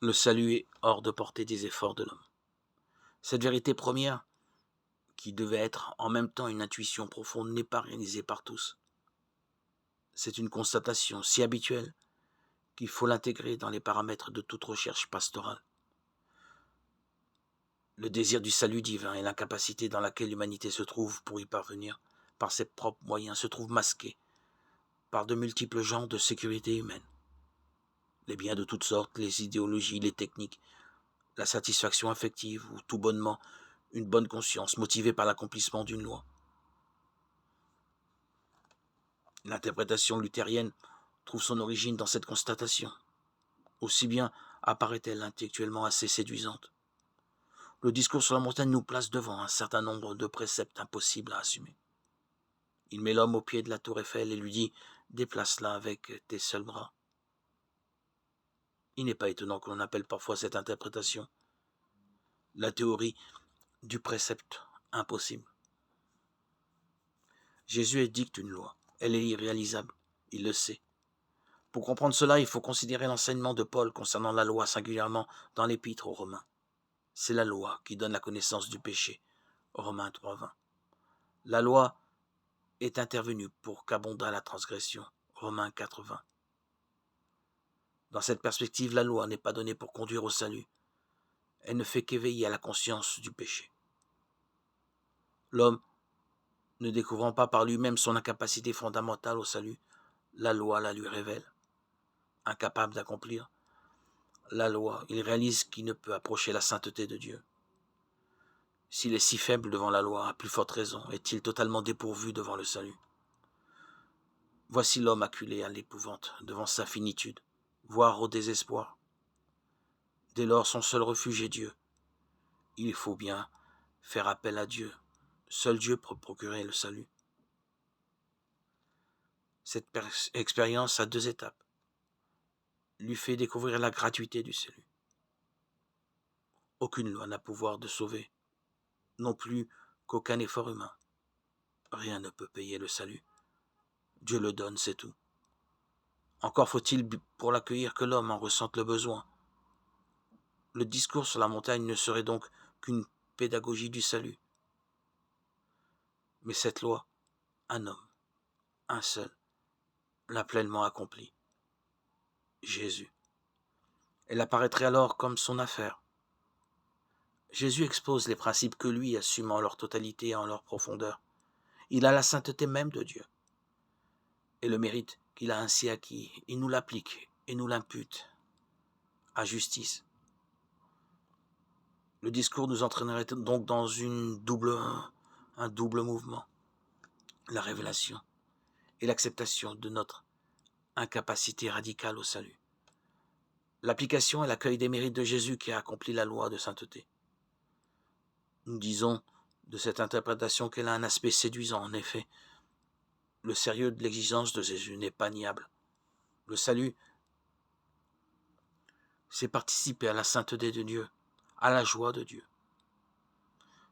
Le salut est hors de portée des efforts de l'homme. Cette vérité première, qui devait être en même temps une intuition profonde, n'est pas réalisée par tous. C'est une constatation si habituelle qu'il faut l'intégrer dans les paramètres de toute recherche pastorale. Le désir du salut divin et l'incapacité dans laquelle l'humanité se trouve pour y parvenir par ses propres moyens se trouvent masqués par de multiples genres de sécurité humaine. Les biens de toutes sortes, les idéologies, les techniques, la satisfaction affective ou tout bonnement une bonne conscience motivée par l'accomplissement d'une loi. L'interprétation luthérienne trouve son origine dans cette constatation. Aussi bien apparaît-elle intellectuellement assez séduisante. Le discours sur la montagne nous place devant un certain nombre de préceptes impossibles à assumer. Il met l'homme au pied de la tour Eiffel et lui dit « Déplace-la avec tes seuls bras ». Il n'est pas étonnant que l'on appelle parfois cette interprétation la théorie du précepte impossible. Jésus édicte une loi. Elle est irréalisable. Il le sait. Pour comprendre cela, il faut considérer l'enseignement de Paul concernant la loi, singulièrement dans l'épître aux Romains. C'est la loi qui donne la connaissance du péché. Romains 3,20. La loi est intervenue pour qu'abondât la transgression. Romains 4,20. Dans cette perspective, la loi n'est pas donnée pour conduire au salut. Elle ne fait qu'éveiller à la conscience du péché. L'homme, ne découvrant pas par lui-même son incapacité fondamentale au salut, la loi la lui révèle. Incapable d'accomplir la loi, il réalise qu'il ne peut approcher la sainteté de Dieu. S'il est si faible devant la loi, à plus forte raison, est-il totalement dépourvu devant le salut. Voici l'homme acculé à l'épouvante devant sa finitude, voire au désespoir. Dès lors, son seul refuge est Dieu. Il faut bien faire appel à Dieu. Seul Dieu peut procurer le salut. Cette expérience a deux étapes. Lui fait découvrir la gratuité du salut. Aucune loi n'a pouvoir de sauver, non plus qu'aucun effort humain. Rien ne peut payer le salut. Dieu le donne, c'est tout. Encore faut-il pour l'accueillir que l'homme en ressente le besoin. Le discours sur la montagne ne serait donc qu'une pédagogie du salut. Mais cette loi, un homme, un seul, l'a pleinement accomplie. Jésus. Elle apparaîtrait alors comme son affaire. Jésus expose les principes que lui assume en leur totalité et en leur profondeur. Il a la sainteté même de Dieu. Et le mérite qu'il a ainsi acquis, il nous l'applique et nous l'impute à justice. Le discours nous entraînerait donc dans un double mouvement. La révélation et l'acceptation de notre incapacité radicale au salut. L'application et l'accueil des mérites de Jésus qui a accompli la loi de sainteté. Nous disons de cette interprétation qu'elle a un aspect séduisant. En effet, le sérieux de l'exigence de Jésus n'est pas niable. Le salut, c'est participer à la sainteté de Dieu, à la joie de Dieu.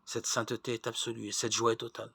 Cette sainteté est absolue et cette joie est totale.